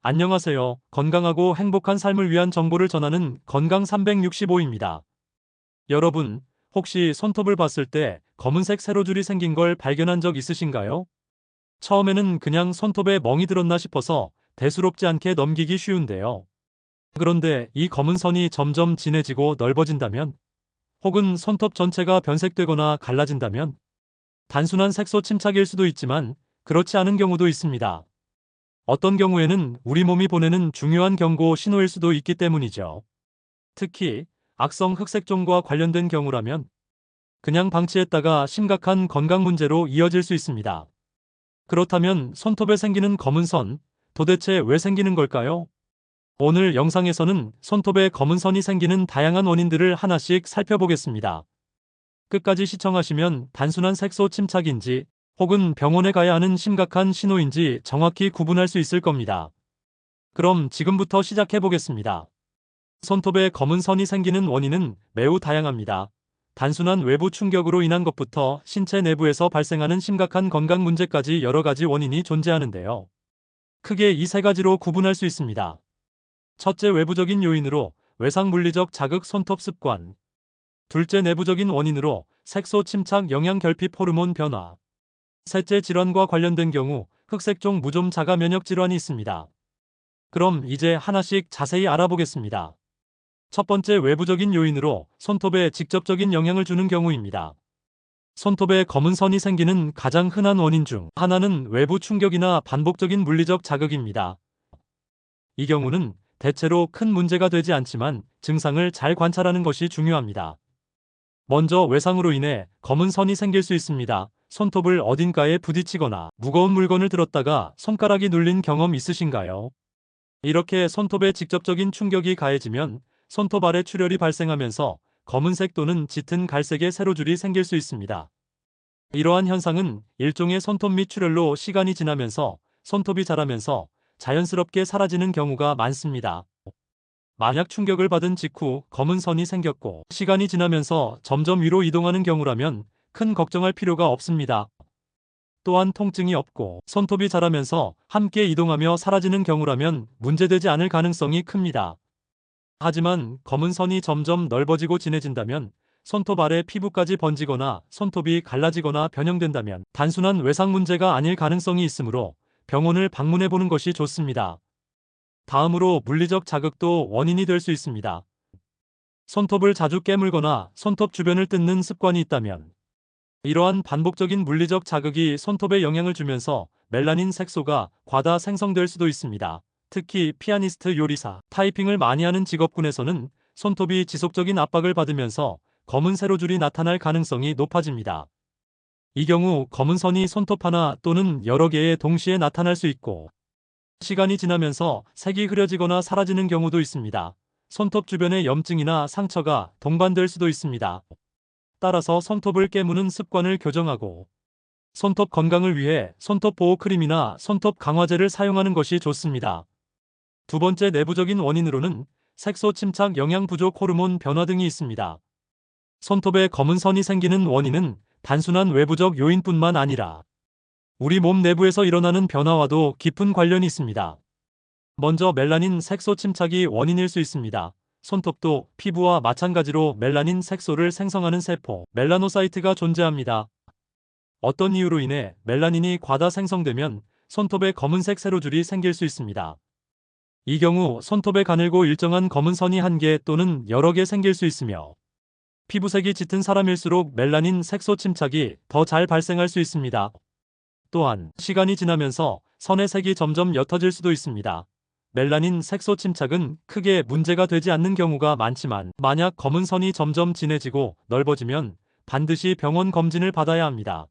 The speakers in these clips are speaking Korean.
안녕하세요. 건강하고 행복한 삶을 위한 정보를 전하는 건강 365입니다. 여러분, 혹시 손톱을 봤을 때 검은색 세로줄이 생긴 걸 발견한 적 있으신가요? 처음에는 그냥 손톱에 멍이 들었나 싶어서 대수롭지 않게 넘기기 쉬운데요. 그런데 이 검은 선이 점점 진해지고 넓어진다면, 혹은 손톱 전체가 변색되거나 갈라진다면, 단순한 색소 침착일 수도 있지만 그렇지 않은 경우도 있습니다. 어떤 경우에는 우리 몸이 보내는 중요한 경고 신호일 수도 있기 때문이죠. 특히 악성 흑색종과 관련된 경우라면 그냥 방치했다가 심각한 건강 문제로 이어질 수 있습니다. 그렇다면 손톱에 생기는 검은 선, 도대체 왜 생기는 걸까요? 오늘 영상에서는 손톱에 검은 선이 생기는 다양한 원인들을 하나씩 살펴보겠습니다. 끝까지 시청하시면 단순한 색소 침착인지 혹은 병원에 가야 하는 심각한 신호인지 정확히 구분할 수 있을 겁니다. 그럼 지금부터 시작해 보겠습니다. 손톱에 검은 선이 생기는 원인은 매우 다양합니다. 단순한 외부 충격으로 인한 것부터 신체 내부에서 발생하는 심각한 건강 문제까지 여러 가지 원인이 존재하는데요. 크게 이 세 가지로 구분할 수 있습니다. 첫째, 외부적인 요인으로 외상 물리적 자극 손톱 습관. 둘째, 내부적인 원인으로 색소 침착 영양 결핍 호르몬 변화. 셋째, 질환과 관련된 경우 흑색종 무좀 자가 면역 질환이 있습니다. 그럼 이제 하나씩 자세히 알아보겠습니다. 첫 번째, 외부적인 요인으로 손톱에 직접적인 영향을 주는 경우입니다. 손톱에 검은 선이 생기는 가장 흔한 원인 중 하나는 외부 충격이나 반복적인 물리적 자극입니다. 이 경우는 대체로 큰 문제가 되지 않지만 증상을 잘 관찰하는 것이 중요합니다. 먼저 외상으로 인해 검은 선이 생길 수 있습니다. 손톱을 어딘가에 부딪히거나 무거운 물건을 들었다가 손가락이 눌린 경험 있으신가요? 이렇게 손톱에 직접적인 충격이 가해지면 손톱 아래 출혈이 발생하면서 검은색 또는 짙은 갈색의 세로줄이 생길 수 있습니다. 이러한 현상은 일종의 손톱 밑 출혈로 시간이 지나면서 손톱이 자라면서 자연스럽게 사라지는 경우가 많습니다. 만약 충격을 받은 직후 검은 선이 생겼고 시간이 지나면서 점점 위로 이동하는 경우라면 큰 걱정할 필요가 없습니다. 또한 통증이 없고 손톱이 자라면서 함께 이동하며 사라지는 경우라면 문제되지 않을 가능성이 큽니다. 하지만 검은 선이 점점 넓어지고 진해진다면, 손톱 아래 피부까지 번지거나 손톱이 갈라지거나 변형된다면 단순한 외상 문제가 아닐 가능성이 있으므로 병원을 방문해 보는 것이 좋습니다. 다음으로 물리적 자극도 원인이 될 수 있습니다. 손톱을 자주 깨물거나 손톱 주변을 뜯는 습관이 있다면 이러한 반복적인 물리적 자극이 손톱에 영향을 주면서 멜라닌 색소가 과다 생성될 수도 있습니다. 특히 피아니스트, 요리사, 타이핑을 많이 하는 직업군에서는 손톱이 지속적인 압박을 받으면서 검은 세로줄이 나타날 가능성이 높아집니다. 이 경우 검은 선이 손톱 하나 또는 여러 개에 동시에 나타날 수 있고, 시간이 지나면서 색이 흐려지거나 사라지는 경우도 있습니다. 손톱 주변의 염증이나 상처가 동반될 수도 있습니다. 따라서 손톱을 깨무는 습관을 교정하고 손톱 건강을 위해 손톱 보호 크림이나 손톱 강화제를 사용하는 것이 좋습니다. 두 번째, 내부적인 원인으로는 색소 침착 영양 부족 호르몬 변화 등이 있습니다. 손톱에 검은 선이 생기는 원인은 단순한 외부적 요인뿐만 아니라 우리 몸 내부에서 일어나는 변화와도 깊은 관련이 있습니다. 먼저 멜라닌 색소 침착이 원인일 수 있습니다. 손톱도 피부와 마찬가지로 멜라닌 색소를 생성하는 세포, 멜라노사이트가 존재합니다. 어떤 이유로 인해 멜라닌이 과다 생성되면 손톱에 검은색 세로줄이 생길 수 있습니다. 이 경우 손톱에 가늘고 일정한 검은 선이 한 개 또는 여러 개 생길 수 있으며, 피부색이 짙은 사람일수록 멜라닌 색소 침착이 더 잘 발생할 수 있습니다. 또한 시간이 지나면서 선의 색이 점점 옅어질 수도 있습니다. 멜라닌 색소 침착은 크게 문제가 되지 않는 경우가 많지만, 만약 검은 선이 점점 진해지고 넓어지면 반드시 병원 검진을 받아야 합니다.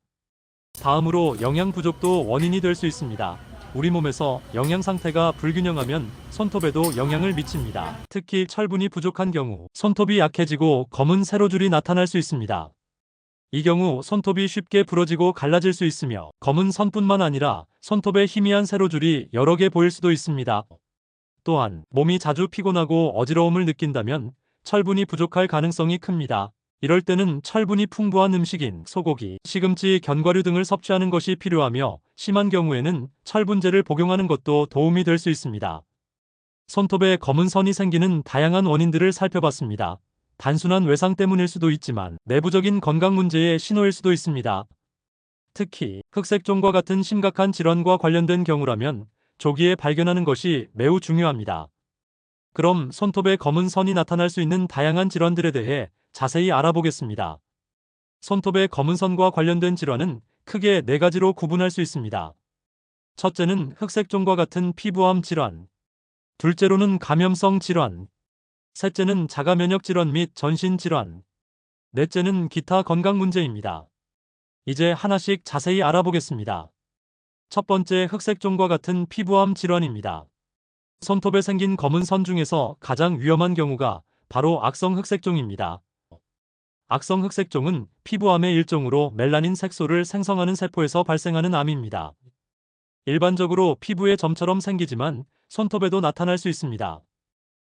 다음으로 영양 부족도 원인이 될 수 있습니다. 우리 몸에서 영양 상태가 불균형하면 손톱에도 영향을 미칩니다. 특히 철분이 부족한 경우 손톱이 약해지고 검은 세로줄이 나타날 수 있습니다. 이 경우 손톱이 쉽게 부러지고 갈라질 수 있으며, 검은 선뿐만 아니라 손톱에 희미한 세로줄이 여러 개 보일 수도 있습니다. 또한 몸이 자주 피곤하고 어지러움을 느낀다면 철분이 부족할 가능성이 큽니다. 이럴 때는 철분이 풍부한 음식인 소고기, 시금치, 견과류 등을 섭취하는 것이 필요하며 심한 경우에는 철분제를 복용하는 것도 도움이 될 수 있습니다. 손톱에 검은 선이 생기는 다양한 원인들을 살펴봤습니다. 단순한 외상 때문일 수도 있지만 내부적인 건강 문제의 신호일 수도 있습니다. 특히 흑색종과 같은 심각한 질환과 관련된 경우라면 조기에 발견하는 것이 매우 중요합니다. 그럼 손톱에 검은 선이 나타날 수 있는 다양한 질환들에 대해 자세히 알아보겠습니다. 손톱의 검은 선과 관련된 질환은 크게 네 가지로 구분할 수 있습니다. 첫째는 흑색종과 같은 피부암 질환, 둘째로는 감염성 질환, 셋째는 자가 면역 질환 및 전신 질환, 넷째는 기타 건강 문제입니다. 이제 하나씩 자세히 알아보겠습니다. 첫 번째, 흑색종과 같은 피부암 질환입니다. 손톱에 생긴 검은 선 중에서 가장 위험한 경우가 바로 악성 흑색종입니다. 악성 흑색종은 피부암의 일종으로 멜라닌 색소를 생성하는 세포에서 발생하는 암입니다. 일반적으로 피부에 점처럼 생기지만 손톱에도 나타날 수 있습니다.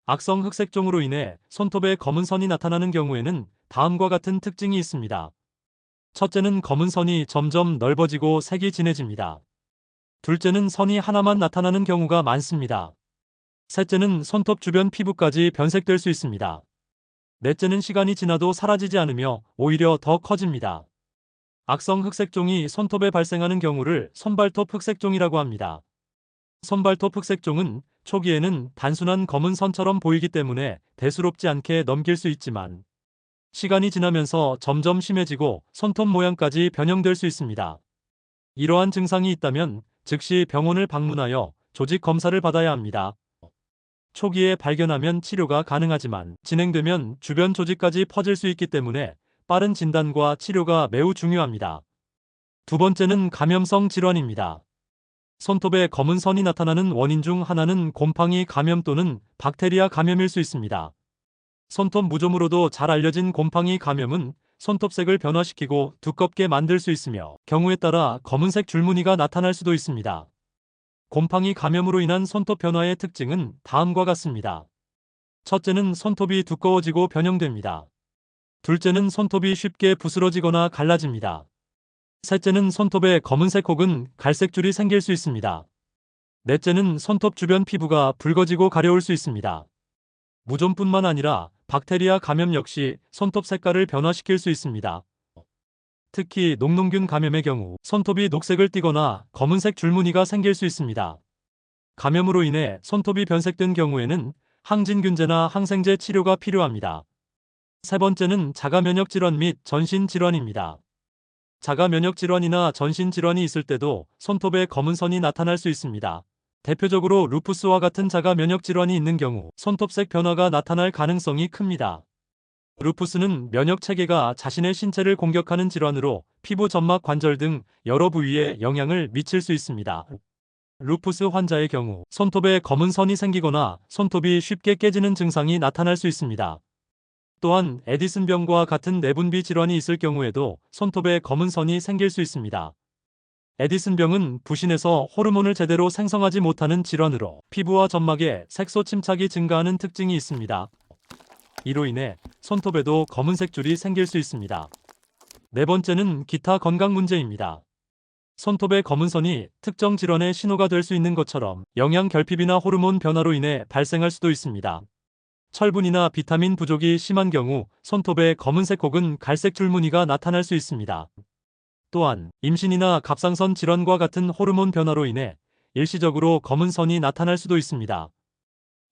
악성 흑색종으로 인해 손톱에 검은 선이 나타나는 경우에는 다음과 같은 특징이 있습니다. 첫째는 검은 선이 점점 넓어지고 색이 진해집니다. 둘째는 선이 하나만 나타나는 경우가 많습니다. 셋째는 손톱 주변 피부까지 변색될 수 있습니다. 넷째는 시간이 지나도 사라지지 않으며 오히려 더 커집니다. 악성 흑색종이 손톱에 발생하는 경우를 손발톱 흑색종이라고 합니다. 손발톱 흑색종은 초기에는 단순한 검은 선처럼 보이기 때문에 대수롭지 않게 넘길 수 있지만 시간이 지나면서 점점 심해지고 손톱 모양까지 변형될 수 있습니다. 이러한 증상이 있다면 즉시 병원을 방문하여 조직 검사를 받아야 합니다. 초기에 발견하면 치료가 가능하지만 진행되면 주변 조직까지 퍼질 수 있기 때문에 빠른 진단과 치료가 매우 중요합니다. 두 번째는 감염성 질환입니다. 손톱에 검은 선이 나타나는 원인 중 하나는 곰팡이 감염 또는 박테리아 감염일 수 있습니다. 손톱 무좀으로도 잘 알려진 곰팡이 감염은 손톱색을 변화시키고 두껍게 만들 수 있으며 경우에 따라 검은색 줄무늬가 나타날 수도 있습니다. 곰팡이 감염으로 인한 손톱 변화의 특징은 다음과 같습니다. 첫째는 손톱이 두꺼워지고 변형됩니다. 둘째는 손톱이 쉽게 부스러지거나 갈라집니다. 셋째는 손톱에 검은색 혹은 갈색 줄이 생길 수 있습니다. 넷째는 손톱 주변 피부가 붉어지고 가려울 수 있습니다. 무좀뿐만 아니라 박테리아 감염 역시 손톱 색깔을 변화시킬 수 있습니다. 특히 녹농균 감염의 경우 손톱이 녹색을 띠거나 검은색 줄무늬가 생길 수 있습니다. 감염으로 인해 손톱이 변색된 경우에는 항진균제나 항생제 치료가 필요합니다. 세 번째는 자가 면역 질환 및 전신 질환입니다. 자가 면역 질환이나 전신 질환이 있을 때도 손톱에 검은 선이 나타날 수 있습니다. 대표적으로 루푸스와 같은 자가 면역 질환이 있는 경우 손톱색 변화가 나타날 가능성이 큽니다. 루푸스는 면역 체계가 자신의 신체를 공격하는 질환으로 피부 점막 관절 등 여러 부위에 영향을 미칠 수 있습니다. 루푸스 환자의 경우 손톱에 검은 선이 생기거나 손톱이 쉽게 깨지는 증상이 나타날 수 있습니다. 또한 에디슨병과 같은 내분비 질환이 있을 경우에도 손톱에 검은 선이 생길 수 있습니다. 에디슨병은 부신에서 호르몬을 제대로 생성하지 못하는 질환으로 피부와 점막에 색소 침착이 증가하는 특징이 있습니다. 이로 인해 손톱에도 검은색 줄이 생길 수 있습니다. 네 번째는 기타 건강 문제입니다. 손톱의 검은 선이 특정 질환의 신호가 될 수 있는 것처럼 영양 결핍이나 호르몬 변화로 인해 발생할 수도 있습니다. 철분이나 비타민 부족이 심한 경우 손톱에 검은색 혹은 갈색 줄무늬가 나타날 수 있습니다. 또한 임신이나 갑상선 질환과 같은 호르몬 변화로 인해 일시적으로 검은 선이 나타날 수도 있습니다.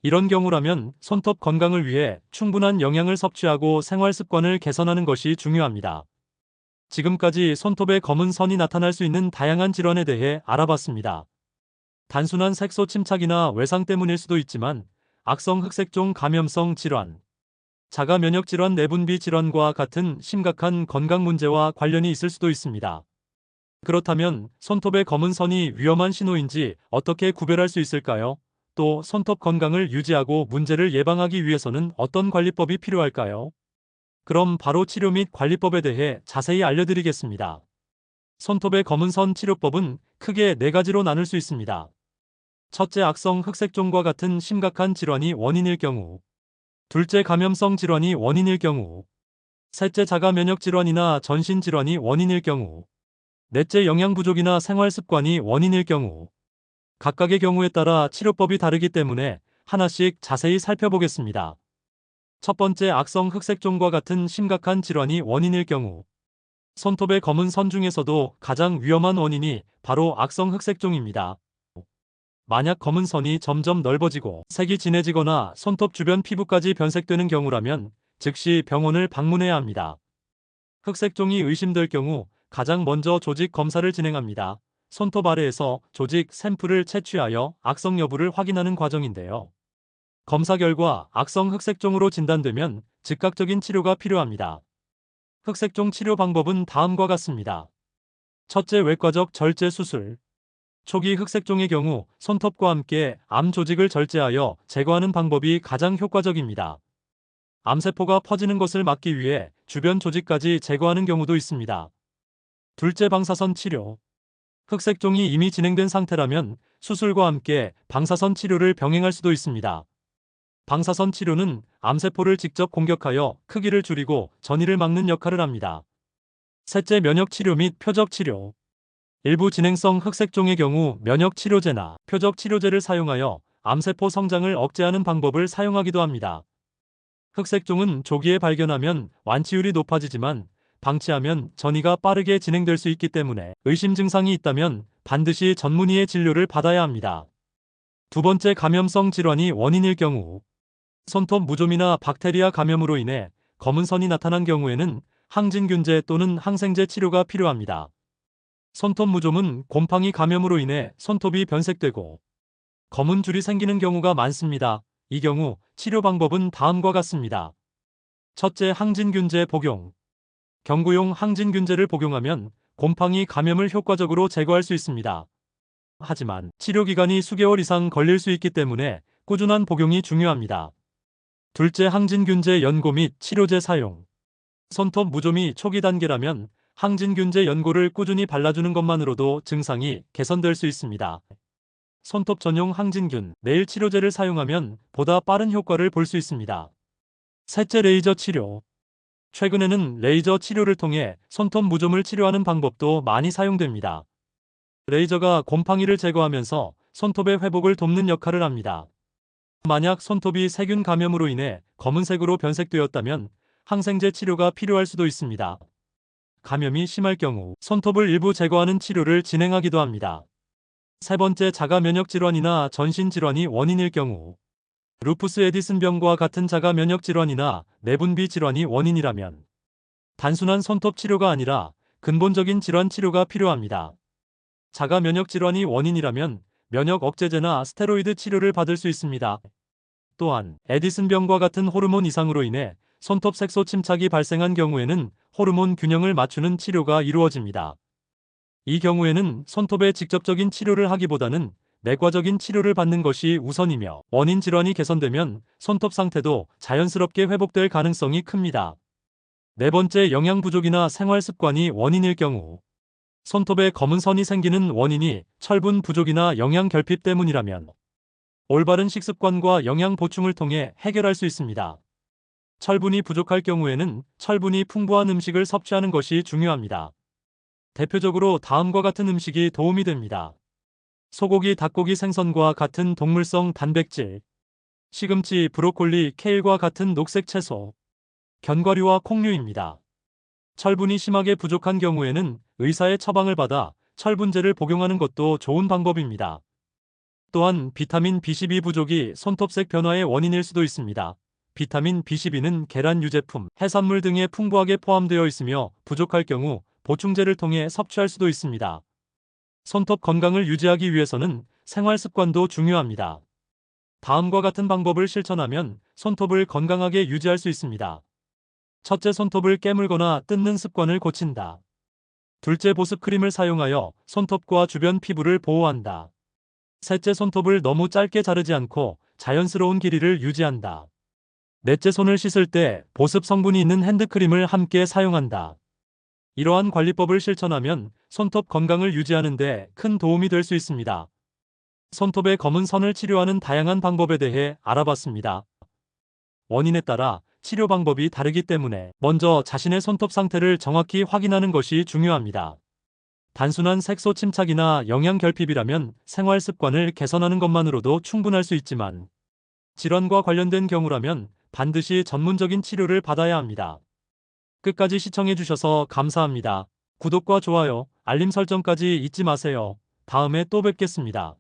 이런 경우라면 손톱 건강을 위해 충분한 영양을 섭취하고 생활 습관을 개선하는 것이 중요합니다. 지금까지 손톱에 검은 선이 나타날 수 있는 다양한 질환에 대해 알아봤습니다. 단순한 색소 침착이나 외상 때문일 수도 있지만 악성 흑색종 감염성 질환, 자가 면역 질환 내분비 질환과 같은 심각한 건강 문제와 관련이 있을 수도 있습니다. 그렇다면 손톱에 검은 선이 위험한 신호인지 어떻게 구별할 수 있을까요? 또 손톱 건강을 유지하고 문제를 예방하기 위해서는 어떤 관리법이 필요할까요? 그럼 바로 치료 및 관리법에 대해 자세히 알려드리겠습니다. 손톱의 검은 선 치료법은 크게 네 가지로 나눌 수 있습니다. 첫째, 악성 흑색종과 같은 심각한 질환이 원인일 경우. 둘째, 감염성 질환이 원인일 경우. 셋째, 자가 면역 질환이나 전신 질환이 원인일 경우. 넷째, 영양 부족이나 생활 습관이 원인일 경우. 각각의 경우에 따라 치료법이 다르기 때문에 하나씩 자세히 살펴보겠습니다. 첫 번째, 악성 흑색종과 같은 심각한 질환이 원인일 경우. 손톱의 검은 선 중에서도 가장 위험한 원인이 바로 악성 흑색종입니다. 만약 검은 선이 점점 넓어지고 색이 진해지거나 손톱 주변 피부까지 변색되는 경우라면 즉시 병원을 방문해야 합니다. 흑색종이 의심될 경우 가장 먼저 조직 검사를 진행합니다. 손톱 아래에서 조직 샘플을 채취하여 악성 여부를 확인하는 과정인데요. 검사 결과 악성 흑색종으로 진단되면 즉각적인 치료가 필요합니다. 흑색종 치료 방법은 다음과 같습니다. 첫째, 외과적 절제 수술. 초기 흑색종의 경우 손톱과 함께 암 조직을 절제하여 제거하는 방법이 가장 효과적입니다. 암세포가 퍼지는 것을 막기 위해 주변 조직까지 제거하는 경우도 있습니다. 둘째, 방사선 치료. 흑색종이 이미 진행된 상태라면 수술과 함께 방사선 치료를 병행할 수도 있습니다. 방사선 치료는 암세포를 직접 공격하여 크기를 줄이고 전이를 막는 역할을 합니다. 셋째, 면역 치료 및 표적 치료. 일부 진행성 흑색종의 경우 면역 치료제나 표적 치료제를 사용하여 암세포 성장을 억제하는 방법을 사용하기도 합니다. 흑색종은 조기에 발견하면 완치율이 높아지지만 방치하면 전이가 빠르게 진행될 수 있기 때문에 의심 증상이 있다면 반드시 전문의의 진료를 받아야 합니다. 두 번째, 감염성 질환이 원인일 경우. 손톱 무좀이나 박테리아 감염으로 인해 검은 선이 나타난 경우에는 항진균제 또는 항생제 치료가 필요합니다. 손톱 무좀은 곰팡이 감염으로 인해 손톱이 변색되고 검은 줄이 생기는 경우가 많습니다. 이 경우 치료 방법은 다음과 같습니다. 첫째, 항진균제 복용. 경구용 항진균제를 복용하면 곰팡이 감염을 효과적으로 제거할 수 있습니다. 하지만 치료 기간이 수개월 이상 걸릴 수 있기 때문에 꾸준한 복용이 중요합니다. 둘째, 항진균제 연고 및 치료제 사용. 손톱 무좀이 초기 단계라면 항진균제 연고를 꾸준히 발라주는 것만으로도 증상이 개선될 수 있습니다. 손톱 전용 항진균, 네일 치료제를 사용하면 보다 빠른 효과를 볼 수 있습니다. 셋째, 레이저 치료. 최근에는 레이저 치료를 통해 손톱 무좀을 치료하는 방법도 많이 사용됩니다. 레이저가 곰팡이를 제거하면서 손톱의 회복을 돕는 역할을 합니다. 만약 손톱이 세균 감염으로 인해 검은색으로 변색되었다면 항생제 치료가 필요할 수도 있습니다. 감염이 심할 경우 손톱을 일부 제거하는 치료를 진행하기도 합니다. 세 번째, 자가 면역 질환이나 전신 질환이 원인일 경우. 루푸스 에디슨병과 같은 자가 면역 질환이나 내분비 질환이 원인이라면 단순한 손톱 치료가 아니라 근본적인 질환 치료가 필요합니다. 자가 면역 질환이 원인이라면 면역 억제제나 스테로이드 치료를 받을 수 있습니다. 또한 에디슨병과 같은 호르몬 이상으로 인해 손톱 색소 침착이 발생한 경우에는 호르몬 균형을 맞추는 치료가 이루어집니다. 이 경우에는 손톱에 직접적인 치료를 하기보다는 내과적인 치료를 받는 것이 우선이며 원인 질환이 개선되면 손톱 상태도 자연스럽게 회복될 가능성이 큽니다. 네 번째, 영양 부족이나 생활 습관이 원인일 경우. 손톱에 검은 선이 생기는 원인이 철분 부족이나 영양 결핍 때문이라면 올바른 식습관과 영양 보충을 통해 해결할 수 있습니다. 철분이 부족할 경우에는 철분이 풍부한 음식을 섭취하는 것이 중요합니다. 대표적으로 다음과 같은 음식이 도움이 됩니다. 소고기, 닭고기, 생선과 같은 동물성 단백질, 시금치, 브로콜리, 케일과 같은 녹색 채소, 견과류와 콩류입니다. 철분이 심하게 부족한 경우에는 의사의 처방을 받아 철분제를 복용하는 것도 좋은 방법입니다. 또한 비타민 B12 부족이 손톱색 변화의 원인일 수도 있습니다. 비타민 B12는 계란 유제품, 해산물 등에 풍부하게 포함되어 있으며 부족할 경우 보충제를 통해 섭취할 수도 있습니다. 손톱 건강을 유지하기 위해서는 생활 습관도 중요합니다. 다음과 같은 방법을 실천하면 손톱을 건강하게 유지할 수 있습니다. 첫째, 손톱을 깨물거나 뜯는 습관을 고친다. 둘째, 보습 크림을 사용하여 손톱과 주변 피부를 보호한다. 셋째, 손톱을 너무 짧게 자르지 않고 자연스러운 길이를 유지한다. 넷째, 손을 씻을 때 보습 성분이 있는 핸드크림을 함께 사용한다. 이러한 관리법을 실천하면 손톱 건강을 유지하는 데 큰 도움이 될 수 있습니다. 손톱의 검은 선을 치료하는 다양한 방법에 대해 알아봤습니다. 원인에 따라 치료 방법이 다르기 때문에 먼저 자신의 손톱 상태를 정확히 확인하는 것이 중요합니다. 단순한 색소 침착이나 영양 결핍이라면 생활 습관을 개선하는 것만으로도 충분할 수 있지만 질환과 관련된 경우라면 반드시 전문적인 치료를 받아야 합니다. 끝까지 시청해주셔서 감사합니다. 구독과 좋아요, 알림 설정까지 잊지 마세요. 다음에 또 뵙겠습니다.